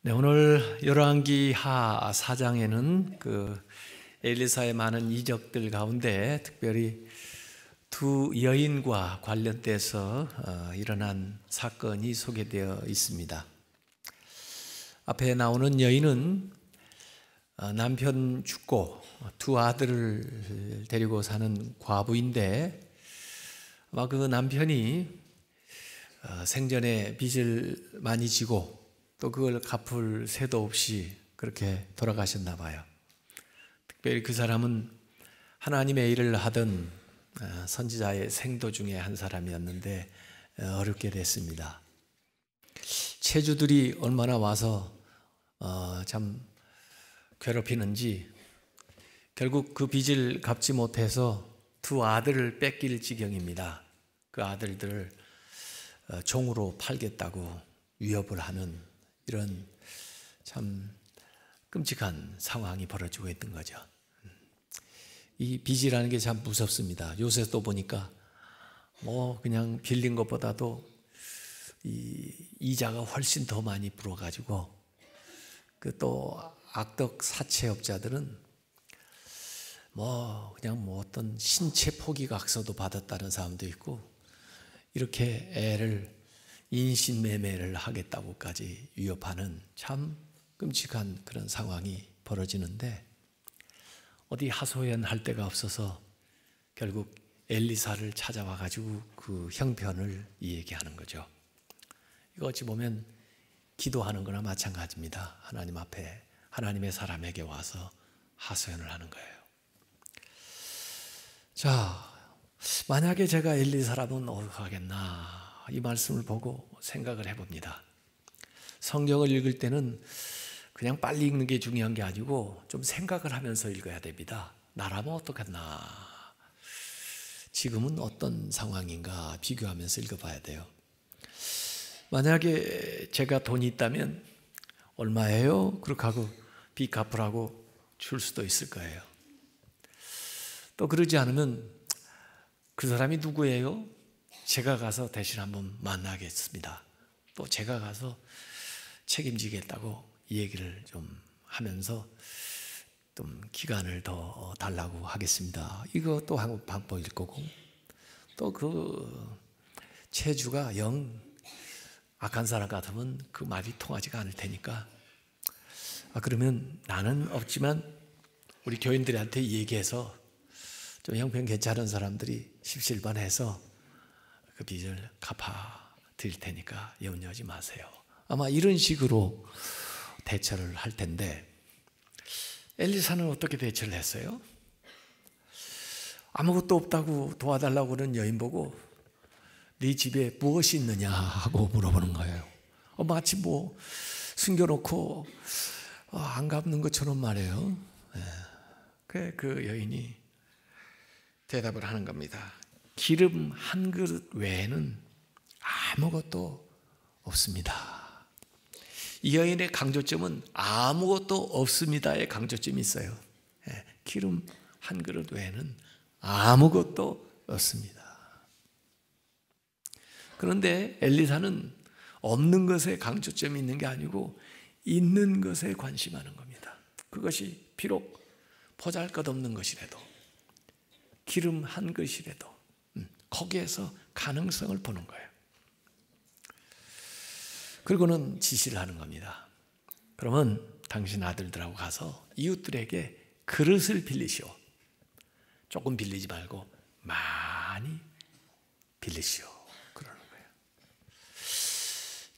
네, 오늘 열왕기하 4장에는 그 엘리사의 많은 이적들 가운데 특별히 두 여인과 관련돼서 일어난 사건이 소개되어 있습니다. 앞에 나오는 여인은 남편 죽고 두 아들을 데리고 사는 과부인데, 아마 그 남편이 생전에 빚을 많이 지고 또 그걸 갚을 새도 없이 그렇게 돌아가셨나 봐요. 특별히 그 사람은 하나님의 일을 하던 선지자의 생도 중에 한 사람이었는데 어렵게 됐습니다. 체주들이 얼마나 와서 참 괴롭히는지 결국 그 빚을 갚지 못해서 두 아들을 뺏길 지경입니다. 그 아들들을 종으로 팔겠다고 위협을 하는 이런 참 끔찍한 상황이 벌어지고 있던 거죠. 이 빚이라는 게 참 무섭습니다. 요새 또 보니까 그냥 빌린 것보다도 이 이자가 훨씬 더 많이 불어가지고, 그 또 악덕 사채업자들은 그냥 어떤 신체 포기각서도 받았다는 사람도 있고, 이렇게 애를 인신매매를 하겠다고까지 위협하는 참 끔찍한 그런 상황이 벌어지는데, 어디 하소연할 데가 없어서 결국 엘리사를 찾아와 가지고 그 형편을 얘기하는 거죠. 이거 어찌 보면 기도하는 거나 마찬가지입니다. 하나님 앞에 하나님의 사람에게 와서 하소연을 하는 거예요. 자, 만약에 제가 엘리사라면 어떻게 하겠나, 이 말씀을 보고 생각을 해봅니다. 성경을 읽을 때는 그냥 빨리 읽는 게 중요한 게 아니고 좀 생각을 하면서 읽어야 됩니다. 나라면 어떡하나, 지금은 어떤 상황인가 비교하면서 읽어봐야 돼요. 만약에 제가 돈이 있다면 얼마예요? 그렇게 하고 빚 갚으라고 줄 수도 있을 거예요. 또 그러지 않으면 그 사람이 누구예요? 제가 가서 대신 한번 만나겠습니다. 또 제가 가서 책임지겠다고 얘기를 좀 하면서 좀 기간을 더 달라고 하겠습니다. 이거 또 한 방법일 거고, 또 그 체주가 영 악한 사람 같으면 그 말이 통하지가 않을 테니까, 그러면 나는 없지만 우리 교인들한테 얘기해서 좀 형편 괜찮은 사람들이 십실반해서 그 빚을 갚아 드릴 테니까 염려하지 마세요. 아마 이런 식으로 대처를 할 텐데, 엘리사는 어떻게 대처를 했어요? 아무것도 없다고 도와달라고 그러는 여인 보고 네 집에 무엇이 있느냐 하고 물어보는 거예요. 마치 숨겨놓고 안 갚는 것처럼 말해요. 그 여인이 대답을 하는 겁니다. 기름 한 그릇 외에는 아무것도 없습니다. 이 여인의 강조점은 아무것도 없습니다의 강조점이 있어요. 기름 한 그릇 외에는 아무것도 없습니다. 그런데 엘리사는 없는 것에 강조점이 있는 게 아니고 있는 것에 관심하는 겁니다. 그것이 비록 보잘것없는 것이라도, 기름 한 그릇이라도 거기에서 가능성을 보는 거예요. 그리고는 지시를 하는 겁니다. 그러면 당신 아들들하고 가서 이웃들에게 그릇을 빌리시오. 조금 빌리지 말고 많이 빌리시오. 그러는 거예요.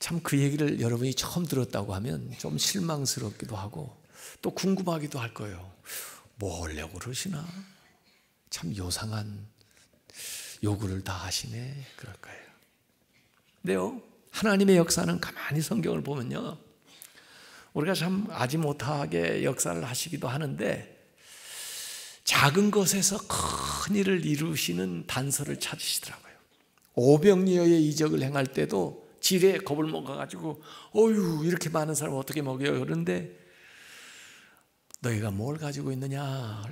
참 그 얘기를 여러분이 처음 들었다고 하면 좀 실망스럽기도 하고 또 궁금하기도 할 거예요. 뭐 하려고 그러시나? 참 요상한 요구를 다 하시네, 그럴 거예요. 근데요, 하나님의 역사는 가만히 성경을 보면요, 우리가 참 아지 못하게 역사를 하시기도 하는데 작은 것에서 큰 일을 이루시는 단서를 찾으시더라고요. 오병이어의 이적을 행할 때도 지레 겁을 먹어가지고 어휴 이렇게 많은 사람 어떻게 먹여요? 그런데 너희가 뭘 가지고 있느냐?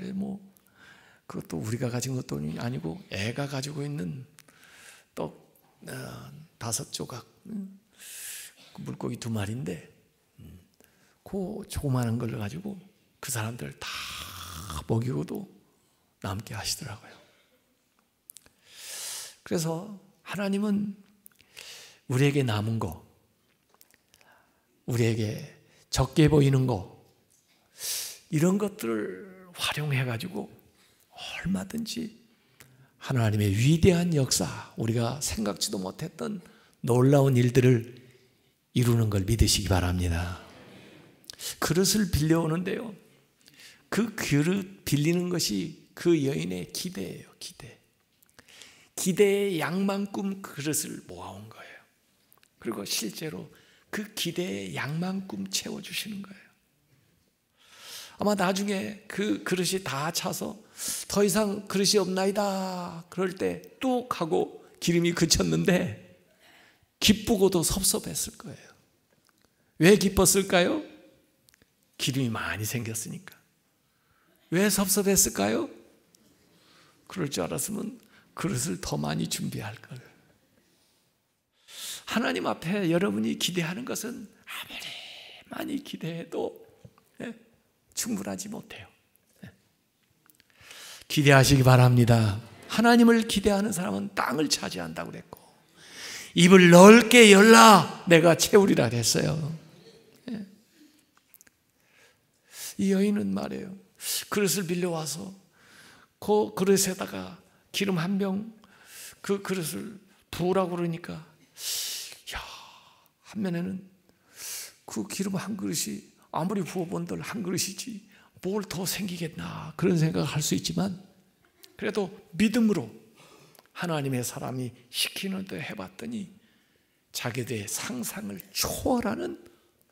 그것도 우리가 가진 것도 아니고 애가 가지고 있는 떡 5조각 물고기 2마리인데 그 조그마한 걸 가지고 그 사람들 다 먹이고도 남게 하시더라고요. 그래서 하나님은 우리에게 남은 거, 우리에게 적게 보이는 거, 이런 것들을 활용해가지고 얼마든지 하나님의 위대한 역사, 우리가 생각지도 못했던 놀라운 일들을 이루는 걸 믿으시기 바랍니다. 그릇을 빌려오는데요, 그 그릇 빌리는 것이 그 여인의 기대예요. 기대의 양만큼 그릇을 모아온 거예요. 그리고 실제로 그 기대의 양만큼 채워주시는 거예요. 아마 나중에 그 그릇이 다 차서 더 이상 그릇이 없나이다 그럴 때 뚝 하고 기름이 그쳤는데 기쁘고도 섭섭했을 거예요. 왜 기뻤을까요? 기름이 많이 생겼으니까. 왜 섭섭했을까요? 그럴 줄 알았으면 그릇을 더 많이 준비할 걸. 하나님 앞에 여러분이 기대하는 것은 아무리 많이 기대해도 충분하지 못해요. 기대하시기 바랍니다. 하나님을 기대하는 사람은 땅을 차지한다고 그랬고, 입을 넓게 열라 내가 채우리라 했어요. 이 여인은 말이에요, 그릇을 빌려와서 그 그릇에다가 기름 한 병, 그 그릇을 부으라고 그러니까, 야, 한 면에는 그 기름 한 그릇이 아무리 부어본들 한 그릇이지 뭘 더 생기겠나 그런 생각을 할 수 있지만, 그래도 믿음으로 하나님의 사람이 시키는 대로 해봤더니 자기들의 상상을 초월하는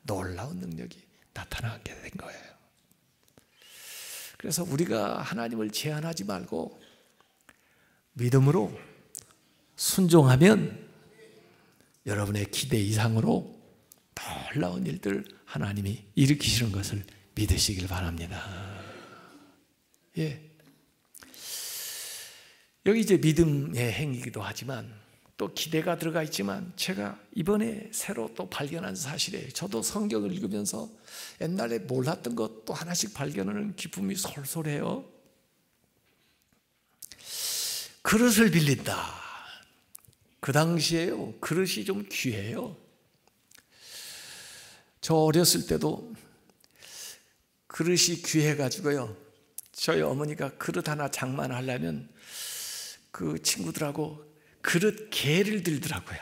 놀라운 능력이 나타나게 된 거예요. 그래서 우리가 하나님을 제한하지 말고 믿음으로 순종하면 여러분의 기대 이상으로 놀라운 일들 하나님이 일으키시는 것을 믿으시길 바랍니다. 예. 여기 이제 믿음의 행위이기도 하지만 또 기대가 들어가 있지만, 제가 이번에 새로 또 발견한 사실이에요. 저도 성경을 읽으면서 옛날에 몰랐던 것도 하나씩 발견하는 기쁨이 솔솔해요. 그릇을 빌린다. 그 당시에요, 그릇이 좀 귀해요. 저 어렸을 때도 그릇이 귀해가지고요, 저희 어머니가 그릇 하나 장만하려면 그 친구들하고 그릇 개를 들더라고요.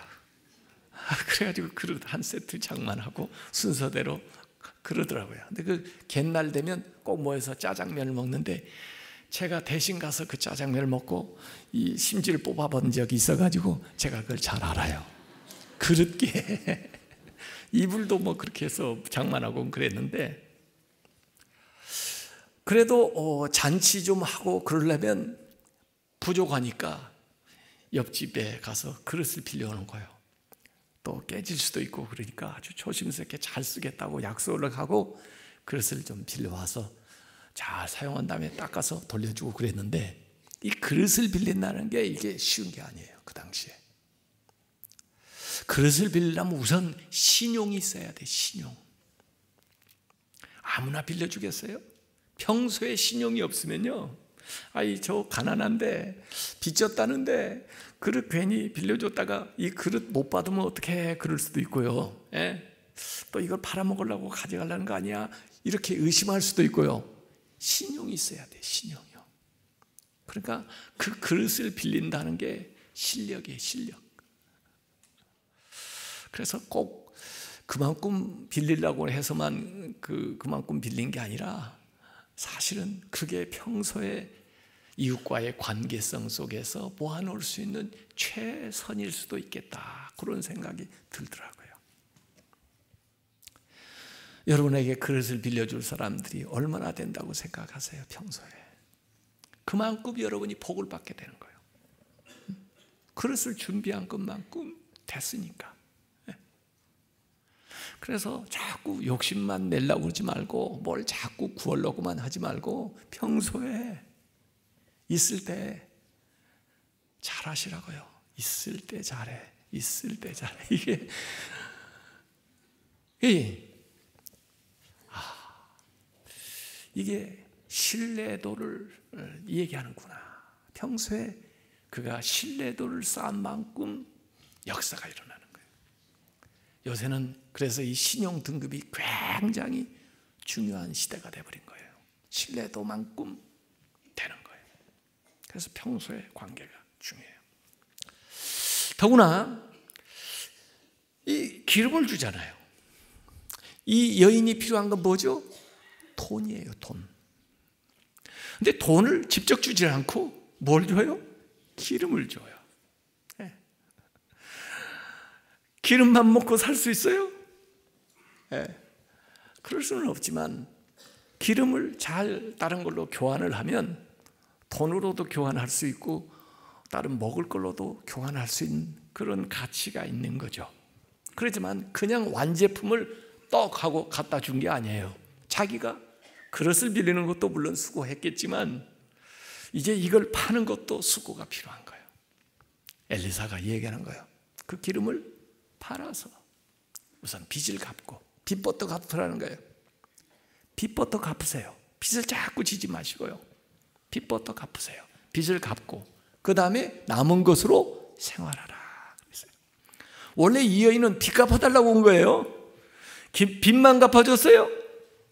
그래가지고 그릇 한 세트 장만하고 순서대로 그러더라고요. 근데 그 갯날 되면 꼭 모여서 짜장면을 먹는데, 제가 대신 가서 그 짜장면을 먹고 이 심지를 뽑아본 적이 있어가지고 제가 그걸 잘 알아요. 그릇게 이불도 뭐 그렇게 해서 장만하고 그랬는데, 그래도 잔치 좀 하고 그러려면 부족하니까 옆집에 가서 그릇을 빌려오는 거예요. 또 깨질 수도 있고 그러니까 아주 조심스럽게 잘 쓰겠다고 약속을 하고 그릇을 좀 빌려와서 잘 사용한 다음에 닦아서 돌려주고 그랬는데, 이 그릇을 빌린다는 게 이게 쉬운 게 아니에요. 그 당시에 그릇을 빌리려면 우선 신용이 있어야 돼. 신용. 아무나 빌려주겠어요? 평소에 신용이 없으면요, 아이 저 가난한데 빚졌다는데 그릇 괜히 빌려줬다가 이 그릇 못 받으면 어떡해, 그럴 수도 있고요. 또 이걸 팔아먹으려고 가져가려는 거 아니야, 이렇게 의심할 수도 있고요. 신용이 있어야 돼. 신용이요. 그러니까 그 그릇을 빌린다는 게 실력이에요. 실력. 그래서 꼭 그만큼 빌리려고 해서만 그만큼 빌린 게 아니라, 사실은 그게 평소에 이웃과의 관계성 속에서 모아놓을 수 있는 최선일 수도 있겠다, 그런 생각이 들더라고요. 여러분에게 그릇을 빌려줄 사람들이 얼마나 된다고 생각하세요? 평소에 그만큼 여러분이 복을 받게 되는 거예요. 그릇을 준비한 것만큼 됐으니까. 그래서 자꾸 욕심만 내려고 그러지 말고, 뭘 자꾸 구하려고만 하지 말고, 평소에 있을 때 잘하시라고요. 있을 때 잘해. 있을 때 잘해. 이게 이게 신뢰도를 얘기하는구나. 평소에 그가 신뢰도를 쌓은 만큼 역사가 일어나는 거예요. 요새는 그래서 이 신용 등급이 굉장히 중요한 시대가 돼버린 거예요. 신뢰도만큼 되는 거예요. 그래서 평소에 관계가 중요해요. 더구나 이 기름을 주잖아요. 이 여인이 필요한 건 뭐죠? 돈이에요, 돈. 근데 돈을 직접 주지 않고 뭘 줘요? 기름을 줘요. 네. 기름만 먹고 살 수 있어요? 네. 그럴 수는 없지만 기름을 잘 다른 걸로 교환을 하면 돈으로도 교환할 수 있고 다른 먹을 걸로도 교환할 수 있는 그런 가치가 있는 거죠. 그렇지만 그냥 완제품을 떡하고 갖다 준 게 아니에요. 자기가 그릇을 빌리는 것도 물론 수고했겠지만 이제 이걸 파는 것도 수고가 필요한 거예요. 엘리사가 얘기하는 거예요. 그 기름을 팔아서 우선 빚을 갚고, 빚부터 갚으라는 거예요. 빚부터 갚으세요. 빚을 자꾸 지지 마시고요. 빚부터 갚으세요. 빚을 갚고 그 다음에 남은 것으로 생활하라. 원래 이 여인은 빚 갚아달라고 온 거예요. 빚만 갚아줬어요?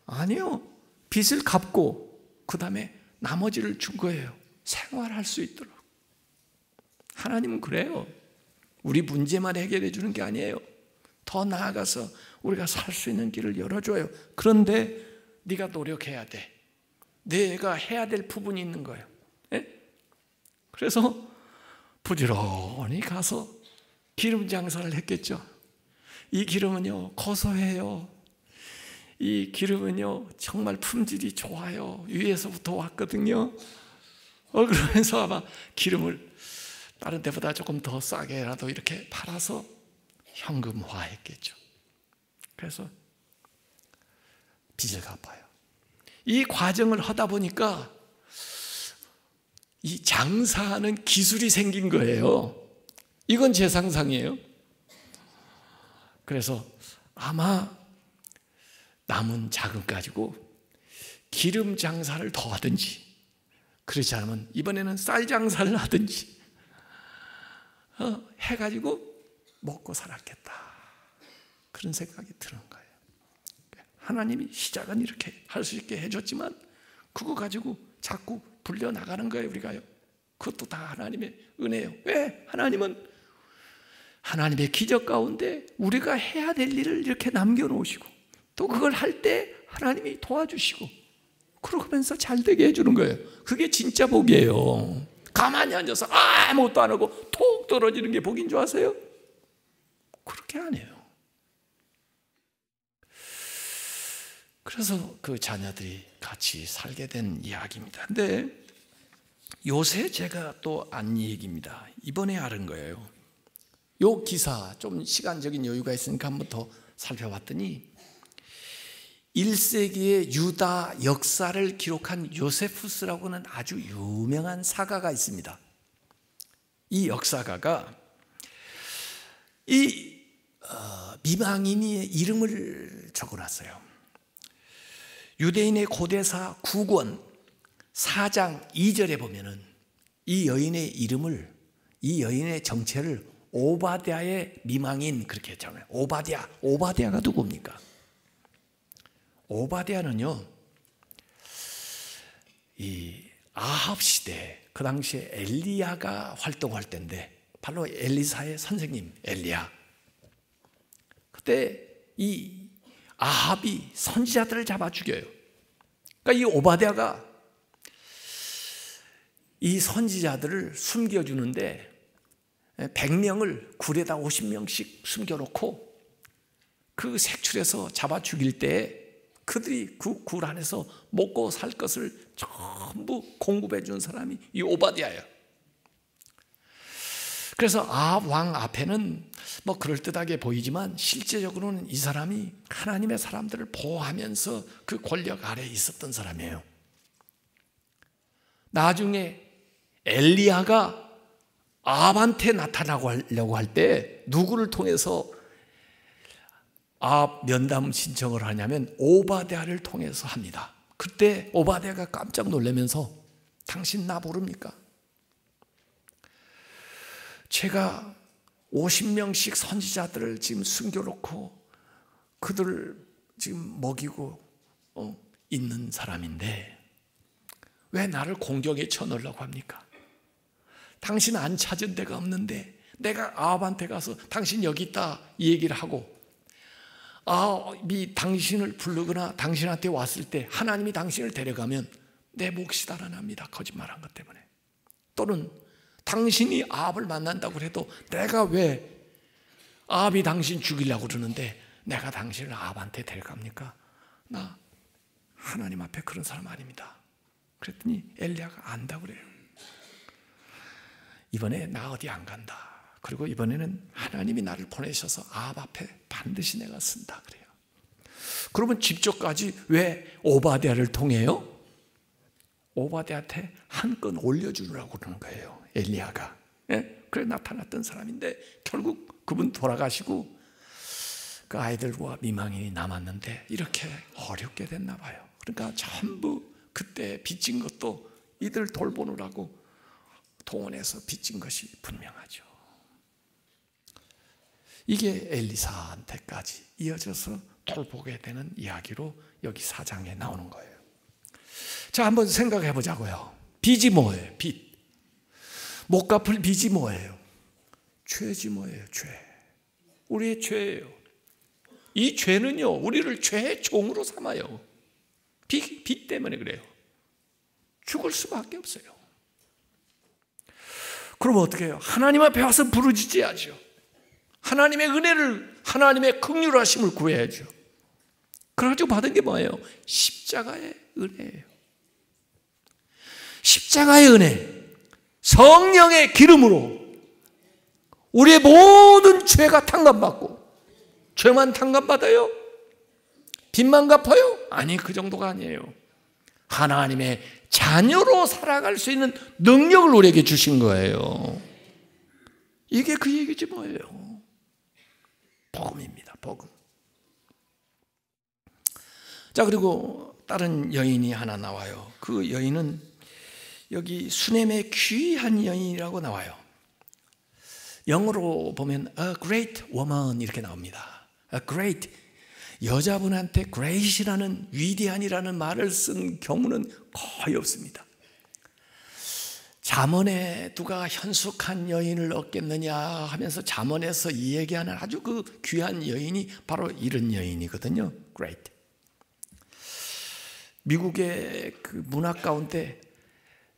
아니요. 빚을 갚고 그 다음에 나머지를 준 거예요. 생활할 수 있도록. 하나님은 그래요. 우리 문제만 해결해 주는 게 아니에요. 더 나아가서 우리가 살 수 있는 길을 열어줘요. 그런데 네가 노력해야 돼. 내가 해야 될 부분이 있는 거예요. 네? 그래서 부지런히 가서 기름 장사를 했겠죠. 이 기름은요 고소해요. 이 기름은요 정말 품질이 좋아요. 위에서부터 왔거든요. 그러면서 아마 기름을 다른 데보다 조금 더 싸게라도 이렇게 팔아서 현금화했겠죠. 그래서 빚을 갚아요. 이 과정을 하다 보니까 이 장사하는 기술이 생긴 거예요. 이건 제 상상이에요. 그래서 아마 남은 자금 가지고 기름 장사를 더 하든지, 그렇지 않으면 이번에는 쌀 장사를 하든지 해가지고 먹고 살았겠다. 그런 생각이 드는 거예요. 하나님이 시작은 이렇게 할 수 있게 해줬지만 그거 가지고 자꾸 불려나가는 거예요. 우리가요. 그것도 다 하나님의 은혜예요. 왜? 하나님은 하나님의 기적 가운데 우리가 해야 될 일을 이렇게 남겨놓으시고 또 그걸 할 때 하나님이 도와주시고 그러면서 잘 되게 해주는 거예요. 그게 진짜 복이에요. 가만히 앉아서 아무것도 안 하고 톡 떨어지는 게 복인 줄 아세요? 그렇게 안 해요. 그래서 그 자녀들이 같이 살게 된 이야기입니다. 근데 요새 제가 또 안 얘기입니다. 이번에 알은 거예요. 요 기사 좀 시간적인 여유가 있으니까 한번 더 살펴봤더니 1세기의 유다 역사를 기록한 요세푸스라고는 아주 유명한 사가가 있습니다. 이 역사가가 이 미망인의 이름을 적어놨어요. 유대인의 고대사 9권 4장 2절에 보면은 이 여인의 이름을, 이 여인의 정체를 오바댜의 미망인 그렇게 정해요. 오바댜가 누굽니까? 오바댜는요, 이 아합 시대, 그 당시에 엘리야가 활동할 때인데, 바로 엘리사의 선생님 엘리야. 그때 이 아합이 선지자들을 잡아 죽여요. 그러니까 이 오바댜가 이 선지자들을 숨겨주는데 100명을 굴에다 50명씩 숨겨놓고 그 색출해서 잡아 죽일 때 그들이 그 굴 안에서 먹고 살 것을 전부 공급해 준 사람이 이 오바댜예요. 그래서 아합 왕 앞에는 뭐 그럴듯하게 보이지만 실제적으로는 이 사람이 하나님의 사람들을 보호하면서 그 권력 아래에 있었던 사람이에요. 나중에 엘리야가 아합한테 나타나려고 할 때 누구를 통해서 아합 면담 신청을 하냐면 오바댜를 통해서 합니다. 그때 오바댜가 깜짝 놀라면서 당신 나 모릅니까? 제가 50명씩 선지자들을 지금 숨겨놓고 그들을 지금 먹이고 있는 사람인데 왜 나를 공경에 쳐넣으려고 합니까? 당신 안 찾은 데가 없는데 내가 아합한테 가서 당신 여기 있다 이 얘기를 하고 아합이 당신을 부르거나 당신한테 왔을 때 하나님이 당신을 데려가면 내 몫이 달아납니다. 거짓말한 것 때문에. 또는 당신이 아합을 만난다고 해도 내가 왜 아합이 당신 죽이려고 그러는데 내가 당신을 아합한테 데려갑니까? 나 하나님 앞에 그런 사람 아닙니다. 그랬더니 엘리야가 안다고 그래요. 이번에 나 어디 안 간다. 그리고 이번에는 하나님이 나를 보내셔서 아합 앞에 반드시 내가 쓴다 그래요. 그러면 직접까지 왜 오바댜를 통해요? 오바댜한테 한 건 올려주라고 그러는 거예요. 엘리야가. 그래 나타났던 사람인데 결국 그분 돌아가시고 그 아이들과 미망인이 남았는데 이렇게 어렵게 됐나 봐요. 그러니까 전부 그때 빚진 것도 이들 돌보느라고 동원해서 빚진 것이 분명하죠. 이게 엘리사한테까지 이어져서 돌보게 되는 이야기로 여기 4장에 나오는 거예요. 자, 한번 생각해 보자고요. 빚이 뭐예요? 빚. 못 갚을 빚이 뭐예요? 죄지 뭐예요? 죄. 우리의 죄예요. 이 죄는요, 우리를 죄의 종으로 삼아요. 빚 때문에 그래요. 죽을 수밖에 없어요. 그럼 어떻게 해요? 하나님 앞에 와서 부르짖어야죠. 하나님의 은혜를, 하나님의 긍휼하심을 구해야죠. 그래가지고 받은 게 뭐예요? 십자가의 은혜예요. 십자가의 은혜, 성령의 기름으로 우리의 모든 죄가 탕감받고, 죄만 탕감받아요? 빚만 갚아요? 아니, 그 정도가 아니에요. 하나님의 자녀로 살아갈 수 있는 능력을 우리에게 주신 거예요. 이게 그 얘기지 뭐예요. 복음입니다. 복음. 자, 그리고 다른 여인이 하나 나와요. 그 여인은 여기 수넴의 귀한 여인이라고 나와요. 영어로 보면 a great woman 이렇게 나옵니다. a great, 여자분한테 great이라는, 위대한이라는 말을 쓴 경우는 거의 없습니다. 잠언에 누가 현숙한 여인을 얻겠느냐 하면서 잠언에서 이 얘기하는 아주 그 귀한 여인이 바로 이런 여인이거든요. great. 미국의 그 문학 가운데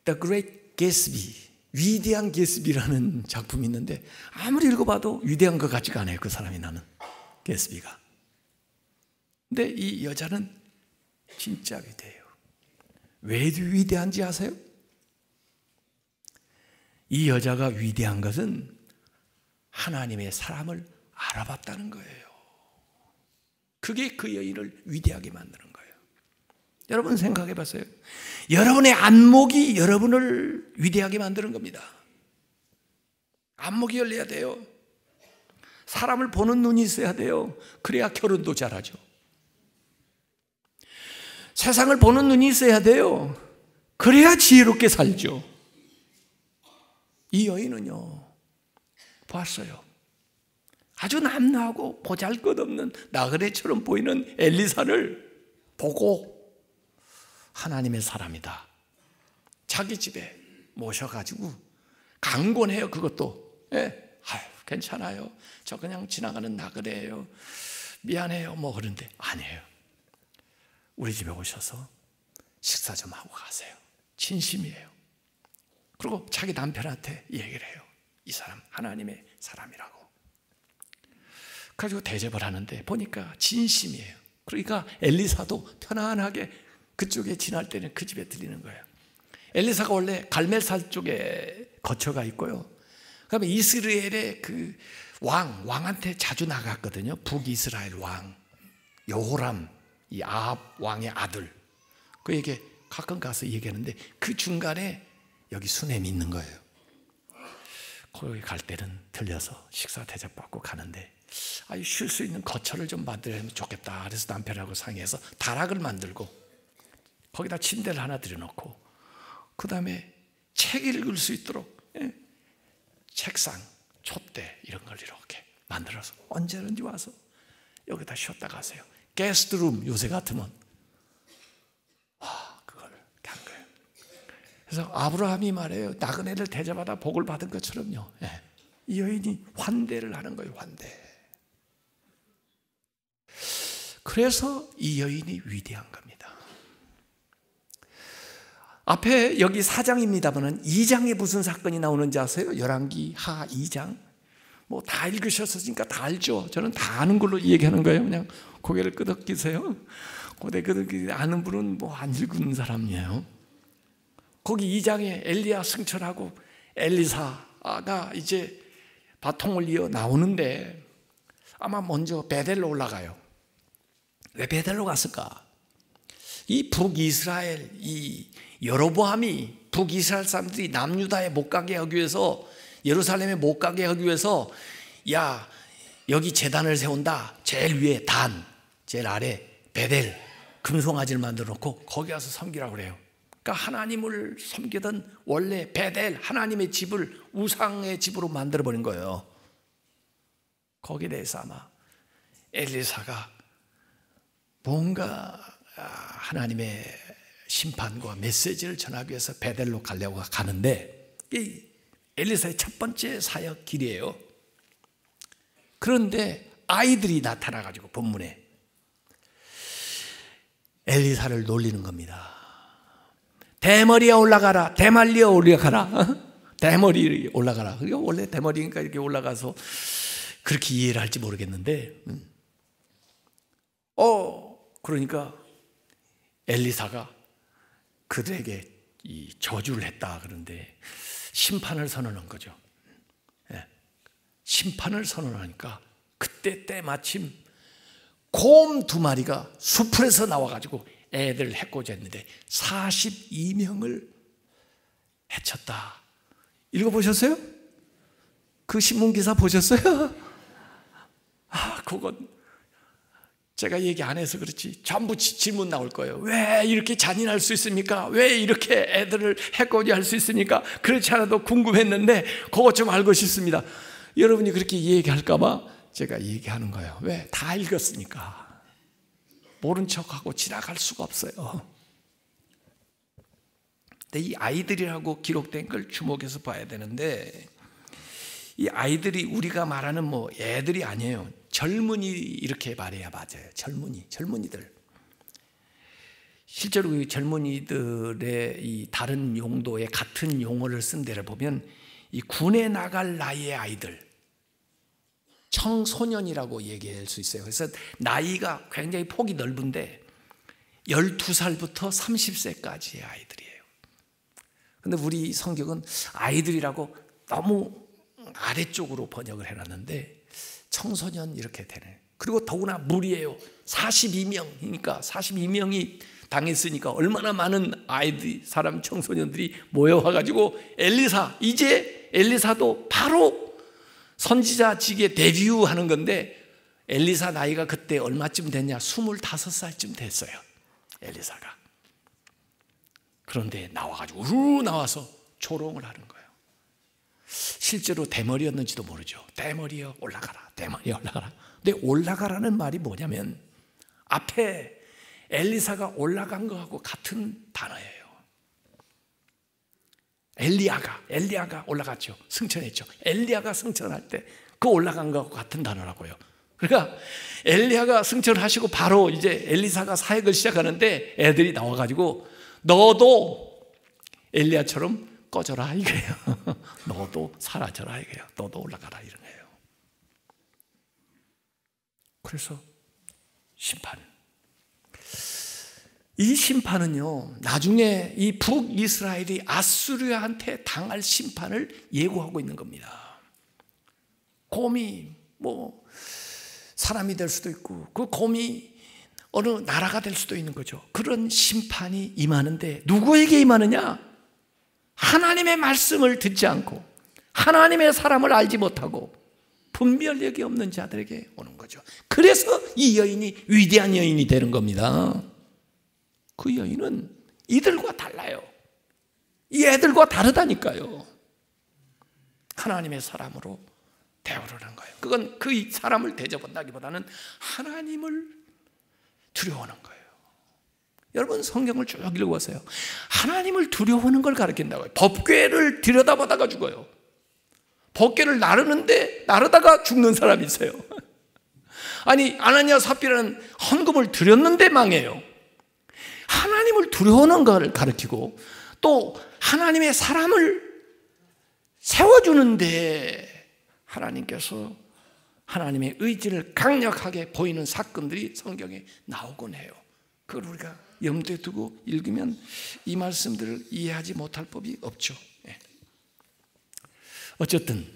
The Great Gatsby, 위대한 게스비라는 작품이 있는데 아무리 읽어봐도 위대한 것 같지가 않아요. 그 사람이 나는 게스비가. 근데 이 여자는 진짜 위대해요. 왜 위대한지 아세요? 이 여자가 위대한 것은 하나님의 사람을 알아봤다는 거예요. 그게 그 여인을 위대하게 만드는 거예요. 여러분 생각해 봤어요? 여러분의 안목이 여러분을 위대하게 만드는 겁니다. 안목이 열려야 돼요. 사람을 보는 눈이 있어야 돼요. 그래야 결혼도 잘하죠. 세상을 보는 눈이 있어야 돼요. 그래야 지혜롭게 살죠. 이 여인은요, 봤어요. 아주 남나하고 보잘것없는 나그네처럼 보이는 엘리사를 보고 하나님의 사람이다. 자기 집에 모셔가지고 강권해요. 그것도. 괜찮아요. 저 그냥 지나가는 나그네예요. 미안해요. 뭐 그런데 아니에요. 우리 집에 오셔서 식사 좀 하고 가세요. 진심이에요. 그리고 자기 남편한테 얘기를 해요. 이 사람 하나님의 사람이라고. 그래가지고 대접을 하는데 보니까 진심이에요. 그러니까 엘리사도 편안하게 그쪽에 지날 때는 그 집에 들리는 거예요. 엘리사가 원래 갈멜살 쪽에 거처가 있고요. 그다음에 이스라엘의 그 왕한테 자주 나갔거든요. 북이스라엘 왕 여호람, 이 아합 왕의 아들. 그에게 가끔 가서 얘기하는데 그 중간에 여기 수넴이 있는 거예요. 거기 갈 때는 들려서 식사 대접받고 가는데 쉴 수 있는 거처를 좀 만들면 좋겠다. 그래서 남편하고 상의해서 다락을 만들고 거기다 침대를 하나 들여놓고 그 다음에 책 읽을 수 있도록 책상, 촛대 이런 걸 이렇게 만들어서 언제든지 와서 여기다 쉬었다 가세요. 게스트룸 요새 같으면 그걸 한 거예요. 그래서 아브라함이 말해요. 나그네를 대접하다 복을 받은 것처럼요. 이 여인이 환대를 하는 거예요. 환대. 그래서 이 여인이 위대한 겁니다. 앞에 여기 4장입니다만 2장에 무슨 사건이 나오는지 아세요? 열왕기 하 2장. 뭐 다 읽으셨으니까 다 알죠. 저는 다 아는 걸로 얘기하는 거예요. 그냥 고개를 끄덕이세요. 고개 끄덕이 아는 분은 뭐 안 읽은 사람이에요. 거기 2장에 엘리야 승천하고 엘리사가 이제 바통을 이어 나오는데 아마 먼저 베델로 올라가요. 왜 베델로 갔을까? 이 북이스라엘, 이 여로보암이 북이스라엘 사람들이 남유다에 못 가게 하기 위해서, 예루살렘에 못 가게 하기 위해서, 야 여기 제단을 세운다. 제일 위에 단, 제일 아래 베델, 금송아지를 만들어 놓고 거기 가서 섬기라고 그래요. 그러니까 하나님을 섬기던 원래 베델, 하나님의 집을 우상의 집으로 만들어버린 거예요. 거기에 대해서 아마 엘리사가 뭔가 하나님의 심판과 메시지를 전하기 위해서 베델로 가려고 가는데, 이 엘리사의 첫 번째 사역 길이에요. 그런데 아이들이 나타나가지고 본문에 엘리사를 놀리는 겁니다. 대머리에 올라가라, 대말리에 올라가라, 대머리 올라가라. 그게 원래 대머리니까 이렇게 올라가서 그렇게 이해를 할지 모르겠는데, 그러니까 엘리사가 그들에게 이 저주를 했다. 그런데 심판을 선언한 거죠. 심판을 선언하니까 그때 때마침 곰 2마리가 수풀에서 나와가지고 애들 해코지 했는데 42명을 해쳤다. 읽어보셨어요? 그 신문기사 보셨어요? 그건 제가 얘기 안 해서 그렇지 전부 질문 나올 거예요. 왜 이렇게 잔인할 수 있습니까? 왜 이렇게 애들을 해코지 할 수 있습니까? 그렇지 않아도 궁금했는데 그것 좀 알고 싶습니다. 여러분이 그렇게 얘기할까 봐 제가 얘기하는 거예요. 왜? 다 읽었으니까. 모른 척하고 지나갈 수가 없어요. 근데 이 아이들이라고 기록된 걸 주목해서 봐야 되는데, 이 아이들이 우리가 말하는 뭐 애들이 아니에요. 젊은이 이렇게 말해야 맞아요. 젊은이들. 실제로 이 젊은이들의 이 다른 용도의 같은 용어를 쓴 데를 보면 이 군에 나갈 나이의 아이들, 청소년이라고 얘기할 수 있어요. 그래서 나이가 굉장히 폭이 넓은데 12살부터 30세까지의 아이들이에요. 그런데 우리 성경은 아이들이라고 너무 아래쪽으로 번역을 해놨는데 청소년 이렇게 되네. 그리고 더구나 무리예요. 42명이니까 42명이 당했으니까 얼마나 많은 아이들, 사람, 청소년들이 모여와가지고 이제 엘리사도 바로 선지자직에 데뷔하는 건데, 엘리사 나이가 그때 얼마쯤 됐냐? 25살쯤 됐어요. 엘리사가. 그런데 나와가지고 나와서 조롱을 하는 거예요. 실제로 대머리였는지도 모르죠. 대머리여 올라가라, 대머리여 올라가라. 근데 올라가라는 말이 뭐냐면 앞에 엘리사가 올라간 거하고 같은 단어예요. 엘리야가 올라갔죠. 승천했죠. 엘리야가 승천할 때 그 올라간 거하고 같은 단어라고요. 그러니까 엘리야가 승천하시고 바로 이제 엘리사가 사역을 시작하는데 애들이 나와가지고 너도 엘리야처럼 꺼져라 이거예요. 너도 사라져라 이거예요. 너도 올라가라 이런 거예요. 그래서 이 심판은요, 나중에 이 북이스라엘이 아수르한테 당할 심판을 예고하고 있는 겁니다. 곰이 뭐 사람이 될 수도 있고 그 곰이 어느 나라가 될 수도 있는 거죠. 그런 심판이 임하는데 누구에게 임하느냐? 하나님의 말씀을 듣지 않고 하나님의 사람을 알지 못하고 분별력이 없는 자들에게 오는 거죠. 그래서 이 여인이 위대한 여인이 되는 겁니다. 그 여인은 이들과 달라요. 이 애들과 다르다니까요. 하나님의 사람으로 대우하는 거예요. 그건 그 사람을 대접한다기보다는 하나님을 두려워하는 거예요. 여러분 성경을 쭉 읽어보세요. 하나님을 두려워하는 걸 가르친다고요. 법궤를 들여다보다가 죽어요. 법궤를 나르다가 죽는 사람이 있어요. 아니 아나니아 삽비라는 헌금을 드렸는데 망해요. 하나님을 두려워하는 걸 가르치고 또 하나님의 사람을 세워주는데 하나님께서 하나님의 의지를 강력하게 보이는 사건들이 성경에 나오곤 해요. 그걸 우리가 염두에 두고 읽으면 이 말씀들을 이해하지 못할 법이 없죠. 어쨌든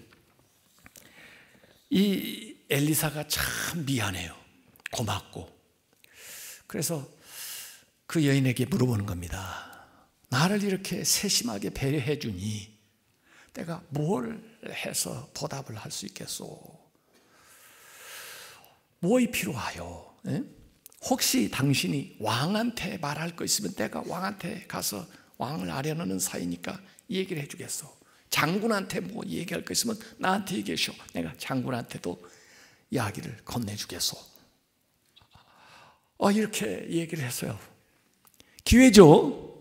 이 엘리사가 참 미안해요. 고맙고. 그래서 그 여인에게 물어보는 겁니다. 나를 이렇게 세심하게 배려해 주니 내가 뭘 해서 보답을 할 수 있겠소? 무엇이 필요하요? 혹시 당신이 왕한테 말할 거 있으면 내가 왕한테 가서 왕을 아뢰는 사이니까 얘기를 해주겠소. 장군한테 뭐 얘기할 거 있으면 나한테 얘기해쇼. 내가 장군한테도 이야기를 건네주겠소. 이렇게 얘기를 했어요. 기회죠.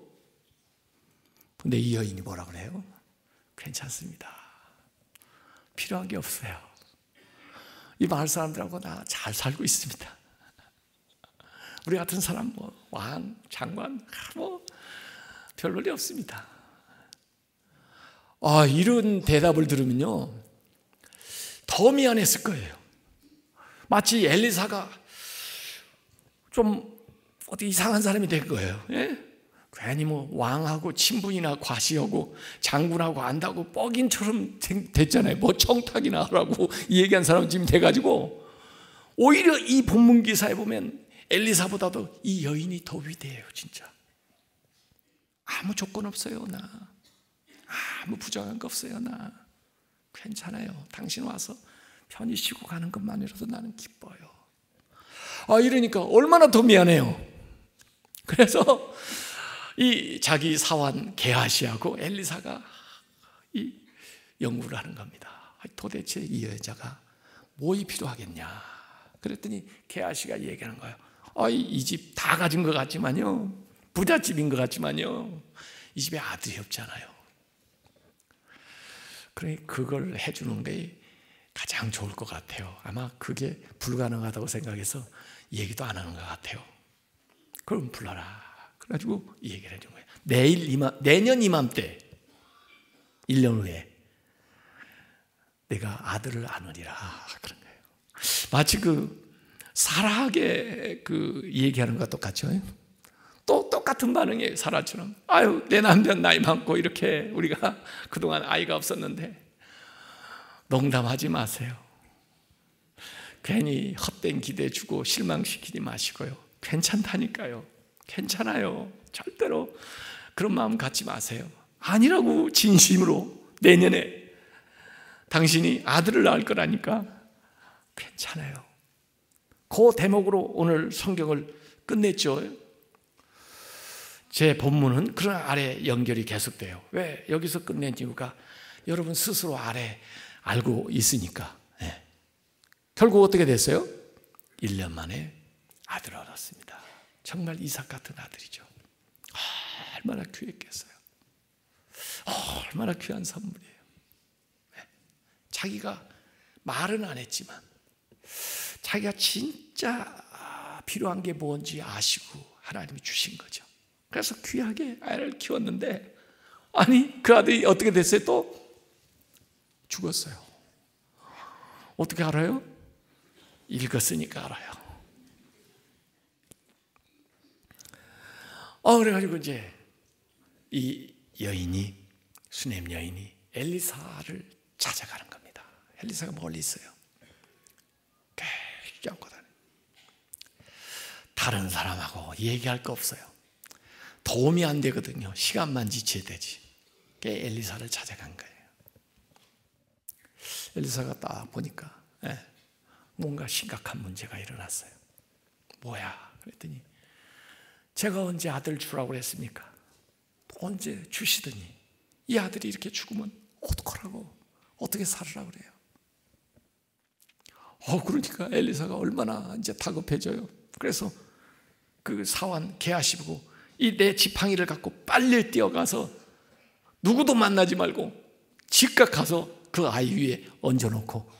근데 이 여인이 뭐라 그래요? 괜찮습니다. 필요한 게 없어요. 이 마을 사람들하고 나 잘 살고 있습니다. 우리 같은 사람 왕, 장관 별볼일 없습니다. 이런 대답을 들으면요 더 미안했을 거예요. 마치 엘리사가 좀 어디 이상한 사람이 된 거예요. 괜히 왕하고 친분이나 과시하고 장군하고 안다고 뻑인처럼 됐잖아요. 청탁이나 하라고 얘기한 사람은 지금 돼가지고 오히려 이 본문 기사에 보면 엘리사보다도 이 여인이 더 위대해요. 진짜 아무 조건 없어요. 나 아무 부정한 거 없어요. 나 괜찮아요. 당신 와서 편히 쉬고 가는 것만이라도 나는 기뻐요. 이러니까 얼마나 더 미안해요. 그래서 이 자기 사환 게하시하고 엘리사가 이 연구를 하는 겁니다. 도대체 이 여자가 뭐이 필요하겠냐? 그랬더니 게하시가 얘기하는 거예요. 이 집 다 가진 것 같지만요, 부잣집인 것 같지만요, 이 집에 아들이 없잖아요. 그러니 그걸 해주는 게 가장 좋을 것 같아요. 아마 그게 불가능하다고 생각해서 얘기도 안 하는 것 같아요. 그럼 불러라. 그래가지고 이 얘기를 해준 거예요. 내년 이맘때 1년 후에 내가 아들을 안으리라 그런 거예요. 마치 사라에게 얘기하는 것과 똑같죠. 또 똑같은 반응이에요. 사라처럼 내 남편 나이 많고 이렇게 우리가 그동안 아이가 없었는데 농담하지 마세요. 괜히 헛된 기대 주고 실망시키지 마시고요. 괜찮다니까요. 괜찮아요. 절대로 그런 마음 갖지 마세요. 아니라고. 진심으로 내년에 당신이 아들을 낳을 거라니까 괜찮아요. 그 대목으로 오늘 성경을 끝냈죠. 제 본문은 그런 아래 연결이 계속돼요. 왜 여기서 끝낸 이유가 여러분 스스로 아래 알고 있으니까. 결국 어떻게 됐어요? 1년 만에 아들을 얻었습니다. 정말 이삭 같은 아들이죠. 얼마나 귀했겠어요. 얼마나 귀한 선물이에요. 자기가 말은 안 했지만 자기가 진짜 필요한 게 뭔지 아시고 하나님이 주신 거죠. 그래서 귀하게 아이를 키웠는데 그 아들이 어떻게 됐어요? 또 죽었어요. 어떻게 알아요? 읽었으니까 알아요. 그래가지고 이제 이 여인이, 수넴 여인이 엘리사를 찾아가는 겁니다. 엘리사가 멀리 있어요. 계속 안고 다녀요. 다른 사람하고 얘기할 거 없어요. 도움이 안 되거든요. 시간만 지체야 되지. 엘리사를 찾아간 거예요. 엘리사가 딱 보니까 뭔가 심각한 문제가 일어났어요. 뭐야? 그랬더니 제가 언제 아들 주라고 그랬습니까? 언제 주시더니 이 아들이 이렇게 죽으면 어떡하라고, 어떻게 살으라고 그래요. 그러니까 엘리사가 얼마나 이제 다급해져요. 그래서 그 사환 게하시 보고 이 내 지팡이를 갖고 빨리 뛰어가서 누구도 만나지 말고 즉각 가서 그 아이 위에 얹어놓고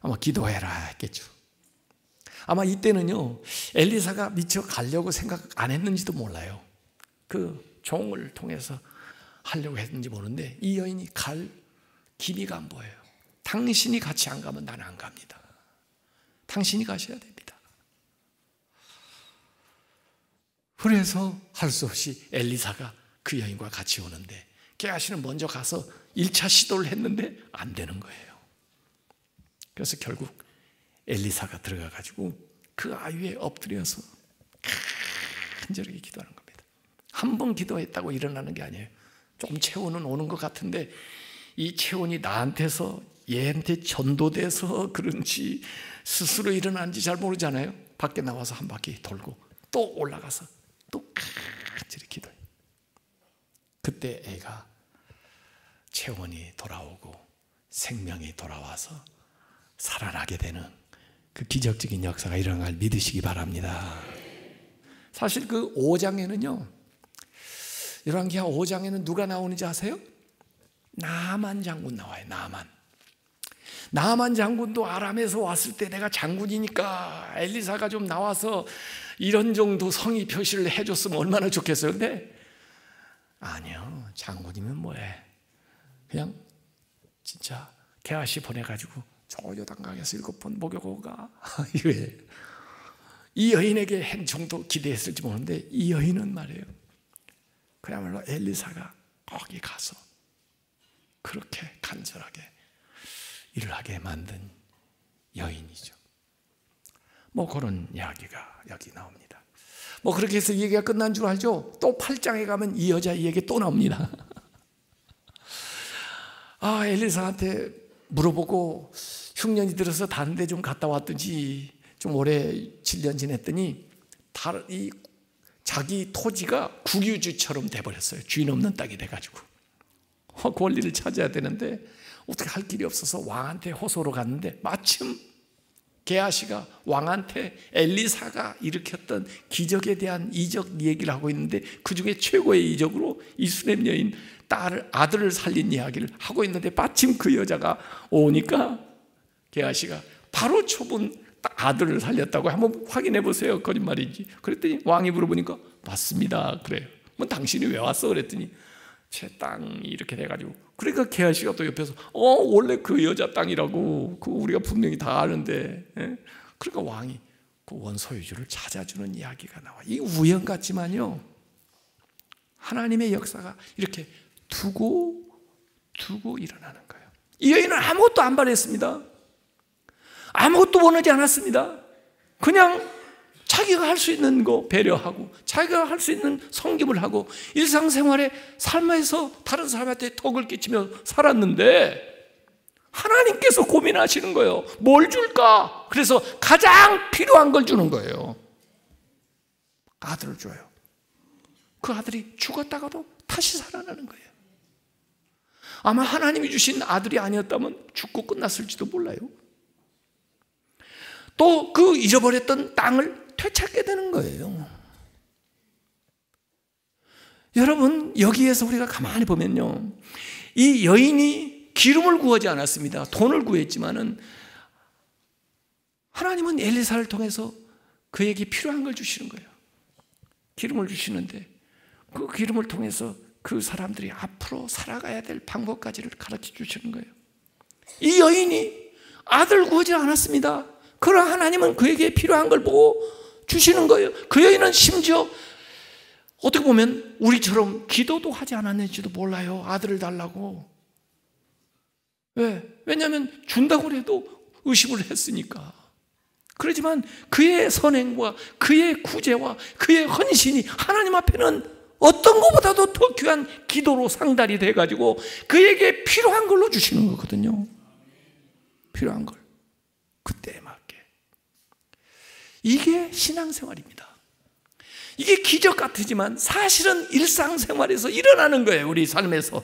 아마 기도해라 했겠죠. 아마 이때는요 엘리사가 미처 가려고 생각 안 했는지도 몰라요. 그 종을 통해서 하려고 했는지 모르는데 이 여인이 갈 기미가 안 보여요. 당신이 같이 안 가면 나는 안 갑니다. 당신이 가셔야 됩니다. 그래서 할 수 없이 엘리사가 그 여인과 같이 오는데 게하시는 먼저 가서 1차 시도를 했는데 안 되는 거예요. 그래서 결국 엘리사가 들어가 가지고 그 아이 위에 엎드려서 간절하게 기도하는 겁니다. 한 번 기도했다고 일어나는 게 아니에요. 좀 체온은 오는 것 같은데 이 체온이 나한테서 얘한테 전도돼서 그런지 스스로 일어나는지 잘 모르잖아요. 밖에 나와서 한 바퀴 돌고 또 올라가서 또 간절히 기도해요. 그때 애가 체온이 돌아오고 생명이 돌아와서 살아나게 되는 그 기적적인 역사가 일어날 걸 믿으시기 바랍니다. 사실 그 5장에는요 열왕기하 5장에는 누가 나오는지 아세요? 나만 장군 나와요. 나만 장군도 아람에서 왔을 때 내가 장군이니까 엘리사가 좀 나와서 이런 정도 성의 표시를 해줬으면 얼마나 좋겠어요. 근데 아니요, 장군이면 뭐해, 그냥 진짜 게하시 보내가지고 저 요단강에서 7번 목욕하고 가. 이 여인에게 한 정도 기대했을지 모르는데 이 여인은 말이에요 그야말로 엘리사가 거기 가서 그렇게 간절하게 일을 하게 만든 여인이죠. 뭐 그런 이야기가 여기 나옵니다. 뭐 그렇게 해서 얘기가 끝난 줄 알죠? 또 8장에 가면 이 여자 얘기 또 나옵니다. 엘리사한테 물어보고 흉년이 들어서 다른 데 좀 갔다 왔더니 좀 오래 7년 지냈더니 자기 토지가 국유지처럼 돼버렸어요. 주인 없는 땅이 돼가지고 권리를 찾아야 되는데 어떻게 할 길이 없어서 왕한테 호소로 갔는데 마침 게하시가 왕한테 엘리사가 일으켰던 기적에 대한 이적 얘기를 하고 있는데 그 중에 최고의 이적으로 이수넴 여인 아들을 살린 이야기를 하고 있는데 마침 그 여자가 오니까 게하시가 바로 초분 아들을 살렸다고 한번 확인해 보세요. 거짓말인지. 그랬더니 왕이 물어보니까 맞습니다. 그래요. 뭐 당신이 왜 왔어? 그랬더니 제 땅이 이렇게 돼가지고. 그러니까 게하시가 또 옆에서 원래 그 여자 땅이라고 그거 우리가 분명히 다 아는데. 그러니까 왕이 그 원소유주를 찾아주는 이야기가 나와. 이 우연 같지만요 하나님의 역사가 이렇게 두고 일어나는 거예요. 이 여인은 아무것도 안 바랬습니다. 아무것도 원하지 않았습니다. 그냥 자기가 할 수 있는 거 배려하고 자기가 할 수 있는 섬김을 하고 일상생활에 삶에서 다른 사람한테 덕을 끼치며 살았는데 하나님께서 고민하시는 거예요. 뭘 줄까? 그래서 가장 필요한 걸 주는 거예요. 아들을 줘요. 그 아들이 죽었다가도 다시 살아나는 거예요. 아마 하나님이 주신 아들이 아니었다면 죽고 끝났을지도 몰라요. 또 그 잃어버렸던 땅을 되찾게 되는 거예요. 여러분 여기에서 우리가 가만히 보면요 이 여인이 기름을 구하지 않았습니다. 돈을 구했지만은 하나님은 엘리사를 통해서 그에게 필요한 걸 주시는 거예요. 기름을 주시는데 그 기름을 통해서 그 사람들이 앞으로 살아가야 될 방법까지를 가르쳐 주시는 거예요. 이 여인이 아들 구하지 않았습니다. 그러나 하나님은 그에게 필요한 걸 보고 주시는 거예요. 그 여인은 심지어 어떻게 보면 우리처럼 기도도 하지 않았는지도 몰라요. 아들을 달라고. 왜? 왜냐하면 준다고 해도 의심을 했으니까. 그렇지만 그의 선행과 그의 구제와 그의 헌신이 하나님 앞에는 어떤 것보다도 더 귀한 기도로 상달이 돼가지고 그에게 필요한 걸로 주시는 거거든요. 필요한 걸 그때에 맞게. 이게 신앙생활입니다. 이게 기적 같지만 사실은 일상생활에서 일어나는 거예요. 우리 삶에서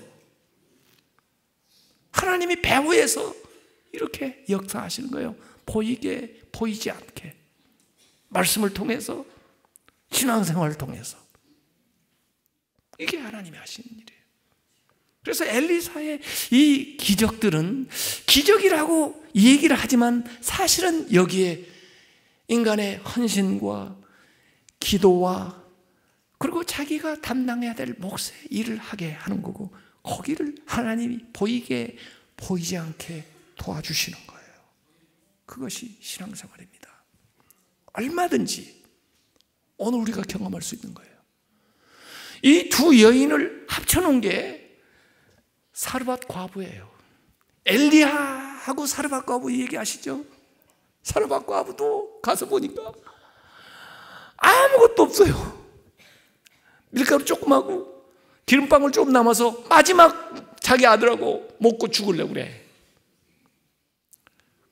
하나님이 배후에서 이렇게 역사하시는 거예요. 보이게 보이지 않게, 말씀을 통해서, 신앙생활을 통해서. 이게 하나님이 하시는 일이에요. 그래서 엘리사의 이 기적들은 기적이라고 얘기를 하지만 사실은 여기에 인간의 헌신과 기도와 그리고 자기가 담당해야 될 몫의 일을 하게 하는 거고, 거기를 하나님이 보이게 보이지 않게 도와주시는 거예요. 그것이 신앙생활입니다. 얼마든지 오늘 우리가 경험할 수 있는 거예요. 이 두 여인을 합쳐놓은 게 사르밧 과부예요. 엘리야하고 사르밧 과부 얘기하시죠? 사르밧 과부도 가서 보니까 아무것도 없어요. 밀가루 조금 하고 기름방울 좀 남아서 마지막 자기 아들하고 먹고 죽으려고 그래.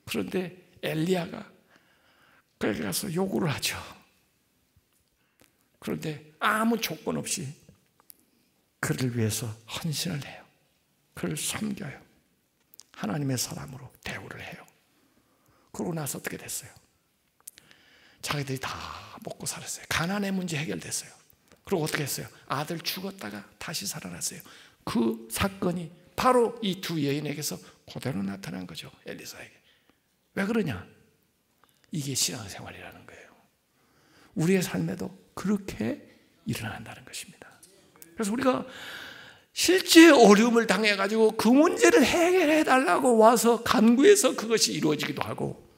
그런데 엘리야가 거기 가서 요구를 하죠. 그런데 아무 조건 없이 그를 위해서 헌신을 해요. 그를 섬겨요. 하나님의 사람으로 대우를 해요. 그러고 나서 어떻게 됐어요? 자기들이 다 먹고 살았어요. 가난의 문제 해결됐어요. 그리고 어떻게 했어요? 아들 죽었다가 다시 살아났어요. 그 사건이 바로 이 두 여인에게서 그대로 나타난 거죠. 엘리사에게. 왜 그러냐? 이게 신앙생활이라는 거예요. 우리의 삶에도 그렇게 일어난다는 것입니다. 그래서 우리가 실제 어려움을 당해가지고 그 문제를 해결해 달라고 와서 간구해서 그것이 이루어지기도 하고,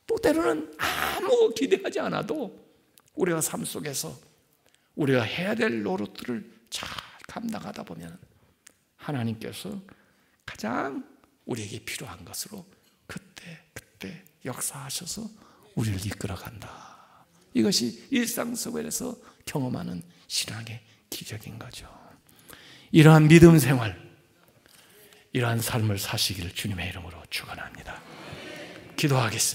또 때로는 아무 기대하지 않아도 우리가 삶 속에서 우리가 해야 될 노릇들을 잘 감당하다 보면 하나님께서 가장 우리에게 필요한 것으로 그때 역사하셔서 우리를 이끌어간다. 이것이 일상생활에서 경험하는 신앙의 기적인 거죠. 이러한 믿음 생활, 이러한 삶을 사시기를 주님의 이름으로 축원합니다. 기도하겠습니다.